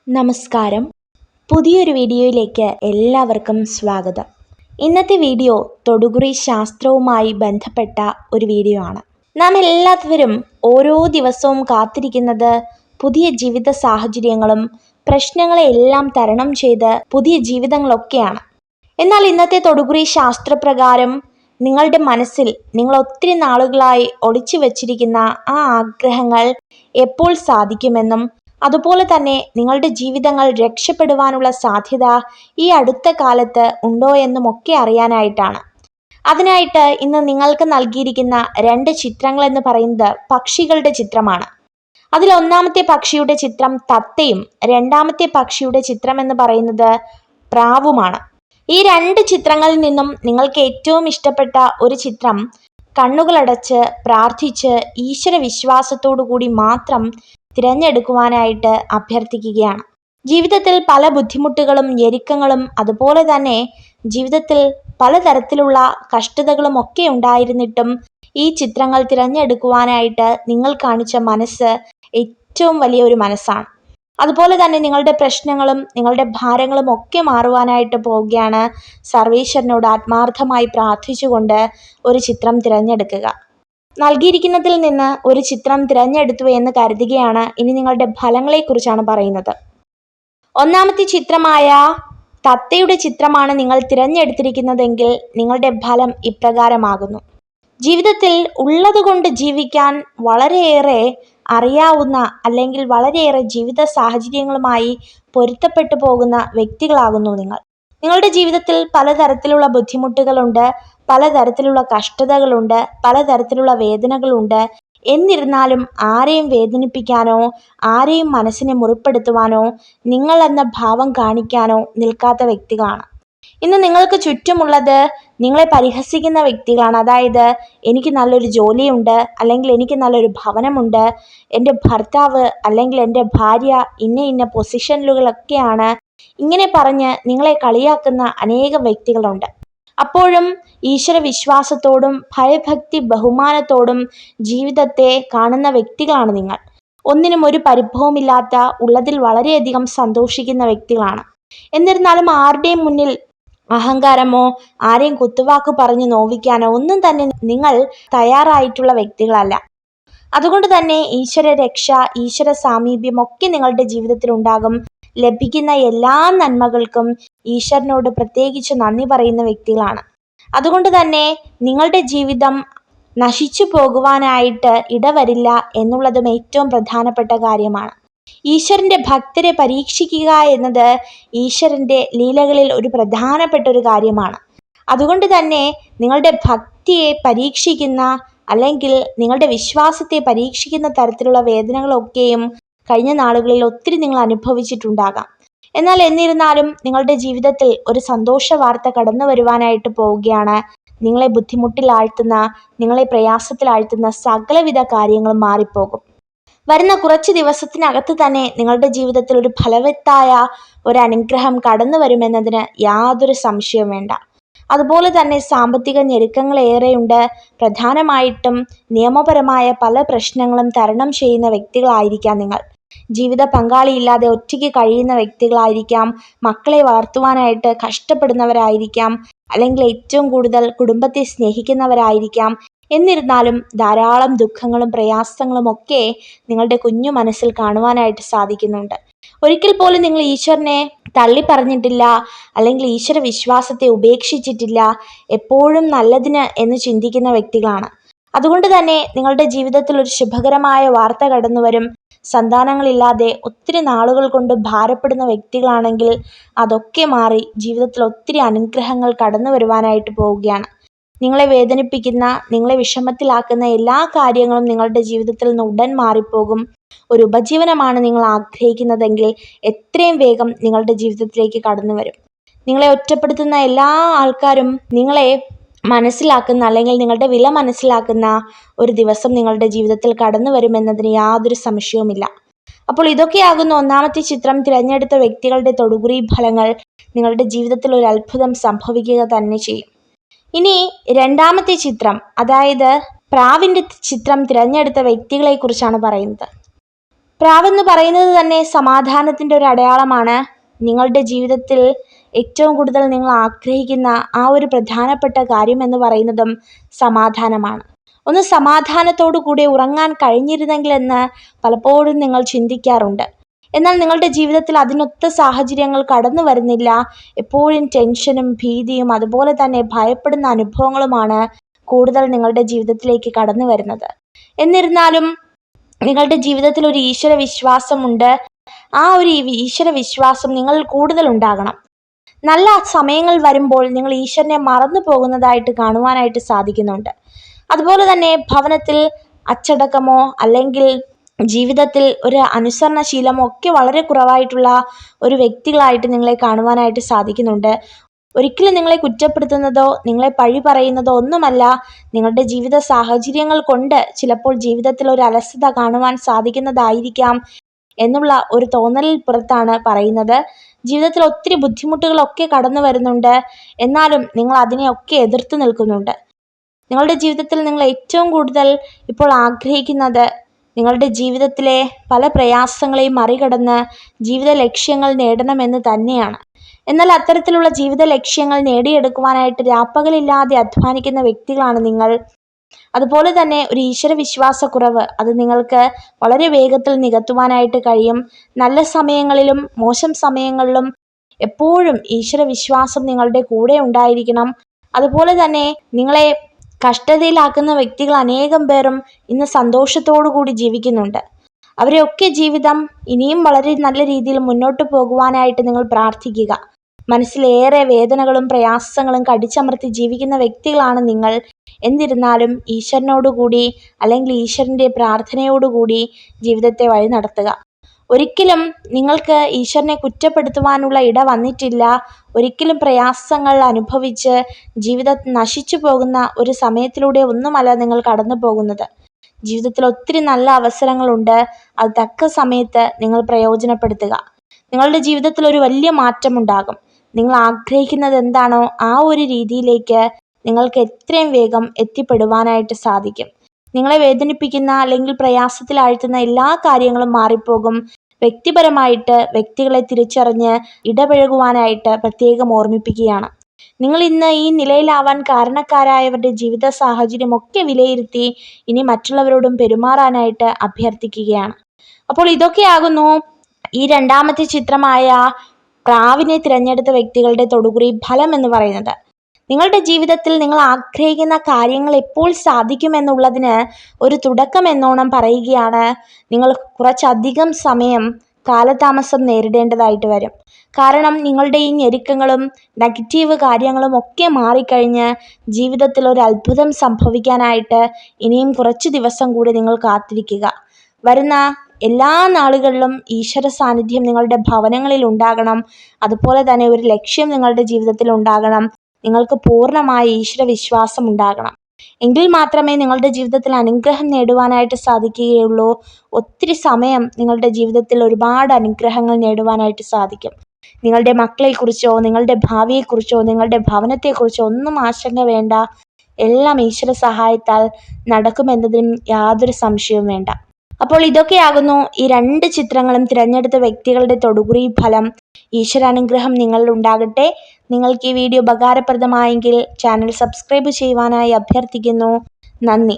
നമസ്കാരം. പുതിയൊരു വീഡിയോയിലേക്ക് എല്ലാവർക്കും സ്വാഗതം. ഇന്നത്തെ വീഡിയോ തൊടുകുറി ശാസ്ത്രവുമായി ബന്ധപ്പെട്ട ഒരു വീഡിയോ ആണ്. നാം എല്ലാവരും ഓരോ ദിവസവും കാത്തിരിക്കുന്നത് പുതിയ ജീവിത സാഹചര്യങ്ങളും പ്രശ്നങ്ങളെല്ലാം തരണം ചെയ്ത് പുതിയ ജീവിതങ്ങളൊക്കെയാണ്. എന്നാൽ ഇന്നത്തെ തൊടുകുറി ശാസ്ത്രപ്രകാരം നിങ്ങളുടെ മനസ്സിൽ നിങ്ങൾ ഒത്തിരി നാളുകളായി ഒളിച്ചു വച്ചിരിക്കുന്ന ആ ആഗ്രഹങ്ങൾ എപ്പോൾ സാധിക്കുമെന്നും അതുപോലെ തന്നെ നിങ്ങളുടെ ജീവിതങ്ങൾ രക്ഷപ്പെടുവാനുള്ള സാധ്യത ഈ അടുത്ത കാലത്ത് ഉണ്ടോ എന്നുമൊക്കെ അറിയാനായിട്ടാണ്. അതിനായിട്ട് ഇന്ന് നിങ്ങൾക്ക് നൽകിയിരിക്കുന്ന 2 ചിത്രങ്ങൾ എന്ന് പറയുന്നത് പക്ഷികളുടെ ചിത്രമാണ്. അതിൽ ഒന്നാമത്തെ പക്ഷിയുടെ ചിത്രം തത്തയും രണ്ടാമത്തെ പക്ഷിയുടെ ചിത്രം എന്ന് പറയുന്നത് പ്രാവുമാണ്. ഈ 2 ചിത്രങ്ങളിൽ നിന്നും നിങ്ങൾക്ക് ഏറ്റവും ഇഷ്ടപ്പെട്ട ഒരു ചിത്രം കണ്ണുകളടച്ച് പ്രാർത്ഥിച്ച് ഈശ്വര വിശ്വാസത്തോടു കൂടി മാത്രം തിരഞ്ഞെടുക്കുവാനായിട്ട് അഭ്യർത്ഥിക്കുകയാണ്. ജീവിതത്തിൽ പല ബുദ്ധിമുട്ടുകളും ഞെരുക്കങ്ങളും അതുപോലെ തന്നെ ജീവിതത്തിൽ പലതരത്തിലുള്ള കഷ്ടതകളും ഒക്കെ ഉണ്ടായിരുന്നിട്ടും ഈ ചിത്രങ്ങൾ തിരഞ്ഞെടുക്കുവാനായിട്ട് നിങ്ങൾ കാണിച്ച മനസ്സ് ഏറ്റവും വലിയ ഒരു മനസ്സാണ്. അതുപോലെ തന്നെ നിങ്ങളുടെ പ്രശ്നങ്ങളും നിങ്ങളുടെ ഭാരങ്ങളും ഒക്കെ മാറുവാനായിട്ട് പോവുകയാണ്. സർവേശ്വരനോട് ആത്മാർത്ഥമായി പ്രാർത്ഥിച്ചുകൊണ്ട് ഒരു ചിത്രം തിരഞ്ഞെടുക്കുക. നൽകിയിരിക്കുന്നതിൽ നിന്ന് ഒരു ചിത്രം തിരഞ്ഞെടുത്തു എന്ന് കരുതുകയാണ്. ഇനി നിങ്ങളുടെ ഫലങ്ങളെക്കുറിച്ചാണ് പറയുന്നത്. ഒന്നാമത്തെ ചിത്രമായ തത്തയുടെ ചിത്രമാണ് നിങ്ങൾ തിരഞ്ഞെടുത്തിരിക്കുന്നതെങ്കിൽ നിങ്ങളുടെ ഫലം ഇപ്രകാരമാകുന്നു. ജീവിതത്തിൽ ഉള്ളതുകൊണ്ട് ജീവിക്കാൻ വളരെയേറെ അറിയാവുന്ന അല്ലെങ്കിൽ വളരെയേറെ ജീവിത സാഹചര്യങ്ങളുമായി പൊരുത്തപ്പെട്ടു പോകുന്ന വ്യക്തികളാകുന്നു നിങ്ങൾ. നിങ്ങളുടെ ജീവിതത്തിൽ പലതരത്തിലുള്ള ബുദ്ധിമുട്ടുകളുണ്ട്, പലതരത്തിലുള്ള കഷ്ടതകളുണ്ട്, പലതരത്തിലുള്ള വേദനകളുണ്ട്. എന്നിരുന്നാലും ആരെയും വേദനിപ്പിക്കാനോ ആരെയും മനസ്സിനെ മുറിപ്പെടുത്തുവാനോ നിങ്ങൾ എന്ന ഭാവം കാണിക്കാനോ നിൽക്കാത്ത വ്യക്തികളാണ്. ഇന്ന് നിങ്ങൾക്ക് ചുറ്റുമുള്ളത് നിങ്ങളെ പരിഹസിക്കുന്ന വ്യക്തികളാണ്. അതായത് എനിക്ക് നല്ലൊരു ജോലിയുണ്ട്, അല്ലെങ്കിൽ എനിക്ക് നല്ലൊരു ഭവനമുണ്ട്, എൻ്റെ ഭർത്താവ് അല്ലെങ്കിൽ എൻ്റെ ഭാര്യ ഇന്ന പൊസിഷനുകളൊക്കെയാണ്, ഇങ്ങനെ പറഞ്ഞ് നിങ്ങളെ കളിയാക്കുന്ന അനേകം വ്യക്തികളുണ്ട്. അപ്പോഴും ഈശ്വര വിശ്വാസത്തോടും ഭയഭക്തി ബഹുമാനത്തോടും ജീവിതത്തെ കാണുന്ന വ്യക്തികളാണ് നിങ്ങൾ. ഒന്നിനും ഒരു പരിഭവമില്ലാത്ത, ഉള്ളതിൽ വളരെയധികം സന്തോഷിക്കുന്ന വ്യക്തികളാണ്. എന്നിരുന്നാലും ആരുടെയും മുന്നിൽ അഹങ്കാരമോ ആരെയും കുത്തുവാക്ക് പറഞ്ഞ് നോവിക്കാനോ ഒന്നും തന്നെ നിങ്ങൾ തയ്യാറായിട്ടുള്ള വ്യക്തികളല്ല. അതുകൊണ്ട് തന്നെ ഈശ്വര രക്ഷ, ഈശ്വര സാമീപ്യം ഒക്കെ നിങ്ങളുടെ ജീവിതത്തിൽ ഉണ്ടാകും. ലഭിക്കുന്ന എല്ലാ നന്മകൾക്കും ഈശ്വരനോട് പ്രത്യേകിച്ച് നന്ദി പറയുന്ന വ്യക്തികളാണ്. അതുകൊണ്ട് തന്നെ നിങ്ങളുടെ ജീവിതം നശിച്ചു പോകുവാനായിട്ട് ഇടവരില്ല എന്നുള്ളതും ഏറ്റവും പ്രധാനപ്പെട്ട കാര്യമാണ്. ഈശ്വരന്റെ ഭക്തരെ പരീക്ഷിക്കുക എന്നത് ഈശ്വരന്റെ ലീലകളിൽ ഒരു പ്രധാനപ്പെട്ട ഒരു കാര്യമാണ്. അതുകൊണ്ട് തന്നെ നിങ്ങളുടെ ഭക്തിയെ പരീക്ഷിക്കുന്ന അല്ലെങ്കിൽ നിങ്ങളുടെ വിശ്വാസത്തെ പരീക്ഷിക്കുന്ന തരത്തിലുള്ള വേദനകളൊക്കെയും കഴിഞ്ഞ നാളുകളിൽ ഒത്തിരി നിങ്ങൾ അനുഭവിച്ചിട്ടുണ്ടാകാം. എന്നാൽ എന്നിരുന്നാലും നിങ്ങളുടെ ജീവിതത്തിൽ ഒരു സന്തോഷ വാർത്ത കടന്നു വരുവാനായിട്ട് പോവുകയാണ്. നിങ്ങളെ ബുദ്ധിമുട്ടിലാഴ്ത്തുന്ന, നിങ്ങളെ പ്രയാസത്തിലാഴ്ത്തുന്ന സകലവിധ കാര്യങ്ങളും മാറിപ്പോകും. വരുന്ന കുറച്ച് ദിവസത്തിനകത്ത് തന്നെ നിങ്ങളുടെ ജീവിതത്തിൽ ഒരു ഫലവത്തായ ഒരു അനുഗ്രഹം കടന്നു വരുമെന്നതിന് യാതൊരു സംശയവും വേണ്ട. അതുപോലെ തന്നെ സാമ്പത്തിക ഞെരുക്കങ്ങൾ ഏറെയുണ്ട്. പ്രധാനമായിട്ടും നിയമപരമായ പല പ്രശ്നങ്ങളും തരണം ചെയ്യുന്ന വ്യക്തികളായിരിക്കാം നിങ്ങൾ. ജീവിത പങ്കാളിയില്ലാതെ ഒറ്റയ്ക്ക് കഴിയുന്ന വ്യക്തികളായിരിക്കാം. മക്കളെ വളർത്തുവാനായിട്ട് കഷ്ടപ്പെടുന്നവരായിരിക്കാം, അല്ലെങ്കിൽ ഏറ്റവും കൂടുതൽ കുടുംബത്തെ സ്നേഹിക്കുന്നവരായിരിക്കാം. എന്നിരുന്നാലും ധാരാളം ദുഃഖങ്ങളും പ്രയാസങ്ങളും ഒക്കെ നിങ്ങളുടെ കുഞ്ഞു മനസ്സിൽ കാണുവാനായിട്ട് സാധിക്കുന്നുണ്ട്. ഒരിക്കൽ പോലും നിങ്ങൾ ഈശ്വരനെ തള്ളി പറഞ്ഞിട്ടില്ല, അല്ലെങ്കിൽ ഈശ്വര വിശ്വാസത്തെ ഉപേക്ഷിച്ചിട്ടില്ല. എപ്പോഴും നല്ലതിന് എന്ന് ചിന്തിക്കുന്ന വ്യക്തികളാണ്. അതുകൊണ്ട് തന്നെ നിങ്ങളുടെ ജീവിതത്തിൽ ഒരു ശുഭകരമായ വാർത്ത കടന്നു വരും. സന്താനങ്ങളില്ലാതെ ഒത്തിരി നാളുകൾ കൊണ്ട് ഭാരപ്പെടുന്ന വ്യക്തികളാണെങ്കിൽ അതൊക്കെ മാറി ജീവിതത്തിൽ ഒത്തിരി അനുഗ്രഹങ്ങൾ കടന്നു വരുവാനായിട്ട് പോവുകയാണ്. നിങ്ങളെ വേദനിപ്പിക്കുന്ന, നിങ്ങളെ വിഷമത്തിലാക്കുന്ന എല്ലാ കാര്യങ്ങളും നിങ്ങളുടെ ജീവിതത്തിൽ നിന്ന് ഉടൻ മാറിപ്പോകും. ഒരു ഉപജീവനമാണ് നിങ്ങൾ ആഗ്രഹിക്കുന്നതെങ്കിൽ എത്രയും വേഗം നിങ്ങളുടെ ജീവിതത്തിലേക്ക് കടന്നു വരും. നിങ്ങളെ ഒറ്റപ്പെടുത്തുന്ന എല്ലാ ആൾക്കാരും നിങ്ങളെ മനസ്സിലാക്കുന്ന, അല്ലെങ്കിൽ നിങ്ങളുടെ വില മനസ്സിലാക്കുന്ന ഒരു ദിവസം നിങ്ങളുടെ ജീവിതത്തിൽ കടന്നു വരുമെന്നതിന് യാതൊരു സംശയവുമില്ല. അപ്പോൾ ഇതൊക്കെയാകുന്നു ഒന്നാമത്തെ ചിത്രം തിരഞ്ഞെടുത്ത വ്യക്തികളുടെ തൊടുകുറി ഫലങ്ങൾ. നിങ്ങളുടെ ജീവിതത്തിൽ ഒരു അത്ഭുതം സംഭവിക്കുക തന്നെ ചെയ്യും. ഇനി രണ്ടാമത്തെ ചിത്രം, അതായത് പ്രാവിൻ്റെ ചിത്രം തിരഞ്ഞെടുത്ത വ്യക്തികളെ കുറിച്ചാണ് പറയുന്നത്. പ്രാവെന്ന് പറയുന്നത് തന്നെ സമാധാനത്തിൻ്റെ ഒരു അടയാളമാണ്. നിങ്ങളുടെ ജീവിതത്തിൽ ഏറ്റവും കൂടുതൽ നിങ്ങൾ ആഗ്രഹിക്കുന്ന ആ ഒരു പ്രധാനപ്പെട്ട കാര്യം എന്ന് പറയുന്നതും സമാധാനമാണ്. ഒന്ന് സമാധാനത്തോടു കൂടി ഉറങ്ങാൻ കഴിഞ്ഞിരുന്നെങ്കിലെന്ന് പലപ്പോഴും നിങ്ങൾ ചിന്തിക്കാറുണ്ട്. എന്നാൽ നിങ്ങളുടെ ജീവിതത്തിൽ അതിനൊത്ത സാഹചര്യങ്ങൾ കടന്നു വരുന്നില്ല. എപ്പോഴും ടെൻഷനും ഭീതിയും അതുപോലെ തന്നെ ഭയപ്പെടുന്ന അനുഭവങ്ങളുമാണ് കൂടുതൽ നിങ്ങളുടെ ജീവിതത്തിലേക്ക് കടന്നു വരുന്നത്. എന്നിരുന്നാലും നിങ്ങളുടെ ജീവിതത്തിൽ ഒരു ഈശ്വര വിശ്വാസമുണ്ട്. ആ ഒരു ഈശ്വര വിശ്വാസം നിങ്ങൾ കൂടുതൽ ഉണ്ടാകണം. നല്ല സമയങ്ങൾ വരുമ്പോൾ നിങ്ങൾ ഈശ്വരനെ മറന്നു പോകുന്നതായിട്ട് കാണുവാനായിട്ട് സാധിക്കുന്നുണ്ട്. അതുപോലെ തന്നെ ഭവനത്തിൽ അച്ചടക്കമോ അല്ലെങ്കിൽ ജീവിതത്തിൽ ഒരു അനുസരണശീലമോ ഒക്കെ വളരെ കുറവായിട്ടുള്ള ഒരു വ്യക്തികളായിട്ട് നിങ്ങളെ കാണുവാനായിട്ട് സാധിക്കുന്നുണ്ട്. ഒരിക്കലും നിങ്ങളെ കുറ്റപ്പെടുത്തുന്നതോ നിങ്ങളെ പഴി പറയുന്നതോ ഒന്നുമല്ല. നിങ്ങളുടെ ജീവിത സാഹചര്യങ്ങൾ കൊണ്ട് ചിലപ്പോൾ ജീവിതത്തിൽ ഒരു അലസത കാണുവാൻ സാധിക്കുന്നതായിരിക്കാം എന്നുള്ള ഒരു തോന്നലിൽ പുറത്താണ് പറയുന്നത്. ജീവിതത്തിൽ ഒത്തിരി ബുദ്ധിമുട്ടുകളൊക്കെ കടന്നു വരുന്നുണ്ട്. എന്നാലും നിങ്ങൾ അതിനെയൊക്കെ എതിർത്ത് നിൽക്കുന്നുണ്ട്. നിങ്ങളുടെ ജീവിതത്തിൽ നിങ്ങൾ ഏറ്റവും കൂടുതൽ ഇപ്പോൾ ആഗ്രഹിക്കുന്നത് നിങ്ങളുടെ ജീവിതത്തിലെ പല പ്രയാസങ്ങളെയും മറികടന്ന് ജീവിത ലക്ഷ്യങ്ങൾ നേടണമെന്ന് തന്നെയാണ്. എന്നാൽ അത്തരത്തിലുള്ള ജീവിത ലക്ഷ്യങ്ങൾ നേടിയെടുക്കുവാനായിട്ട് രാപ്പകലില്ലാതെ അധ്വാനിക്കുന്ന വ്യക്തികളാണ് നിങ്ങൾ. അതുപോലെ തന്നെ ഒരു ഈശ്വര വിശ്വാസക്കുറവ് അത് നിങ്ങൾക്ക് വളരെ വേഗത്തിൽ നികത്തുവാനായിട്ട് കഴിയും. നല്ല സമയങ്ങളിലും മോശം സമയങ്ങളിലും എപ്പോഴും ഈശ്വര വിശ്വാസം നിങ്ങളുടെ കൂടെ ഉണ്ടായിരിക്കണം. അതുപോലെ തന്നെ നിങ്ങളെ കഷ്ടതയിലാക്കുന്ന വ്യക്തികൾ അനേകം പേരും ഇന്ന് സന്തോഷത്തോടു കൂടി ജീവിക്കുന്നുണ്ട്. അവരെയൊക്കെ ജീവിതം ഇനിയും വളരെ നല്ല രീതിയിൽ മുന്നോട്ട് പോകുവാനായിട്ട് നിങ്ങൾ പ്രാർത്ഥിക്കുക. മനസ്സിലേറെ വേദനകളും പ്രയാസങ്ങളും കടിച്ചമർത്തി ജീവിക്കുന്ന വ്യക്തികളാണ് നിങ്ങൾ. എന്നിരുന്നാലും ഈശ്വരനോടുകൂടി അല്ലെങ്കിൽ ഈശ്വരൻ്റെ പ്രാർത്ഥനയോടുകൂടി ജീവിതത്തെ വഴി നടത്തുക. ഒരിക്കലും നിങ്ങൾക്ക് ഈശ്വരനെ കുറ്റപ്പെടുത്തുവാനുള്ള ഇട വന്നിട്ടില്ല. ഒരിക്കലും പ്രയാസങ്ങൾ അനുഭവിച്ച് ജീവിതം നശിച്ചു പോകുന്ന ഒരു സമയത്തിലൂടെ ഒന്നുമല്ല നിങ്ങൾ കടന്നു പോകുന്നത്. ജീവിതത്തിൽ ഒത്തിരി നല്ല അവസരങ്ങളുണ്ട്. അത് തക്ക സമയത്ത് നിങ്ങൾ പ്രയോജനപ്പെടുത്തുക. നിങ്ങളുടെ ജീവിതത്തിൽ ഒരു വലിയ മാറ്റമുണ്ടാകും. നിങ്ങൾ ആഗ്രഹിക്കുന്നത് എന്താണോ ആ ഒരു രീതിയിലേക്ക് നിങ്ങൾക്ക് എത്രയും വേഗം എത്തിപ്പെടുവാനായിട്ട് സാധിക്കും. നിങ്ങളെ വേദനിപ്പിക്കുന്ന അല്ലെങ്കിൽ പ്രയാസത്തിലാഴ്ത്തുന്ന എല്ലാ കാര്യങ്ങളും മാറിപ്പോകും. വ്യക്തിപരമായിട്ട് വ്യക്തികളെ തിരിച്ചറിഞ്ഞ് ഇടപഴകുവാനായിട്ട് പ്രത്യേകം ഓർമ്മിപ്പിക്കുകയാണ്. നിങ്ങൾ ഇന്ന് ഈ നിലയിലാവാൻ കാരണക്കാരായവരുടെ ജീവിത സാഹചര്യമൊക്കെ വിലയിരുത്തി ഇനി മറ്റുള്ളവരോടും പെരുമാറാനായിട്ട് അഭ്യർത്ഥിക്കുകയാണ്. അപ്പോൾ ഇതൊക്കെയാകുന്നു ഈ രണ്ടാമത്തെ ചിത്രമായ പ്രാവിനെ തിരഞ്ഞെടുത്ത വ്യക്തികളുടെ തൊടുകുറി ഫലം എന്ന് പറയുന്നത്. നിങ്ങളുടെ ജീവിതത്തിൽ നിങ്ങൾ ആഗ്രഹിക്കുന്ന കാര്യങ്ങൾ എപ്പോൾ സാധിക്കുമെന്നുള്ളതിന് ഒരു തുടക്കം എന്നോണം പറയുകയാണ്. നിങ്ങൾ കുറച്ചധികം സമയം കാലതാമസം നേരിടേണ്ടതായിട്ട് വരും. കാരണം നിങ്ങളുടെ ഈ ഞെരുക്കങ്ങളും നെഗറ്റീവ് കാര്യങ്ങളും ഒക്കെ മാറിക്കഴിഞ്ഞ് ജീവിതത്തിൽ ഒരു അത്ഭുതം സംഭവിക്കാനായിട്ട് ഇനിയും കുറച്ച് ദിവസം കൂടി നിങ്ങൾ കാത്തിരിക്കുക. വരുന്ന എല്ലാ നാളുകളിലും ഈശ്വര സാന്നിധ്യം നിങ്ങളുടെ ഭവനങ്ങളിൽ ഉണ്ടാകണം. അതുപോലെ തന്നെ ഒരു ലക്ഷ്യം നിങ്ങളുടെ ജീവിതത്തിൽ ഉണ്ടാകണം. നിങ്ങൾക്ക് പൂർണ്ണമായ ഈശ്വര വിശ്വാസം ഉണ്ടാകണം. എങ്കിൽ മാത്രമേ നിങ്ങളുടെ ജീവിതത്തിൽ അനുഗ്രഹം നേടുവാനായിട്ട് സാധിക്കുകയുള്ളൂ. ഒത്തിരി സമയം നിങ്ങളുടെ ജീവിതത്തിൽ ഒരുപാട് അനുഗ്രഹങ്ങൾ നേടുവാനായിട്ട് സാധിക്കും. നിങ്ങളുടെ മക്കളെക്കുറിച്ചോ നിങ്ങളുടെ ഭാവിയെക്കുറിച്ചോ നിങ്ങളുടെ ഭവനത്തെക്കുറിച്ചോ ഒന്നും ആശങ്ക വേണ്ട. എല്ലാം ഈശ്വര സഹായത്താൽ നടക്കുമെന്നതിനും യാതൊരു സംശയവും വേണ്ട. അപ്പോൾ ഇതൊക്കെയാകുന്നു ഈ രണ്ട് ചിത്രങ്ങളും തിരഞ്ഞെടുത്ത വ്യക്തികളുടെ തൊടുകുറി ഫലം. ഈശ്വരാനുഗ്രഹം നിങ്ങളിൽ ഉണ്ടാകട്ടെ. നിങ്ങൾക്ക് ഈ വീഡിയോ ഉപകാരപ്രദമായെങ്കിൽ ചാനൽ സബ്സ്ക്രൈബ് ചെയ്യുവാനായി അഭ്യർത്ഥിക്കുന്നു. നന്ദി.